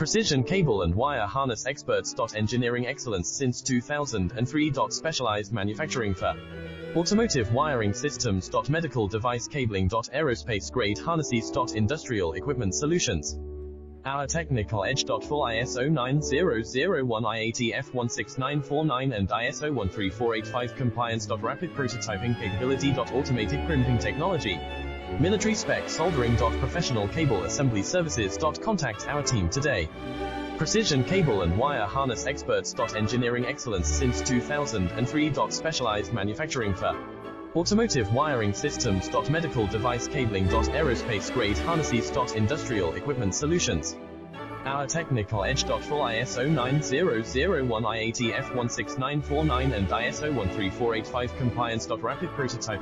Precision cable and wire harness experts. Engineering excellence since 2003. Specialized manufacturing for automotive wiring systems. Medical device cabling. Aerospace grade harnesses. Industrial equipment solutions. Our technical edge. Full ISO 9001, IATF 16949 and ISO 13485 compliance. Rapid prototyping capability. Automated crimping technology. Military spec soldering. Professional cable assembly services. Contact our team today. Precision cable and wire harness experts. Engineering excellence since 2003. Specialized manufacturing for automotive wiring systems. Medical device cabling. Aerospace grade harnesses. Industrial equipment solutions. Our technical edge. Full ISO 9001, IATF 16949 and ISO 13485 compliance. Rapid prototyping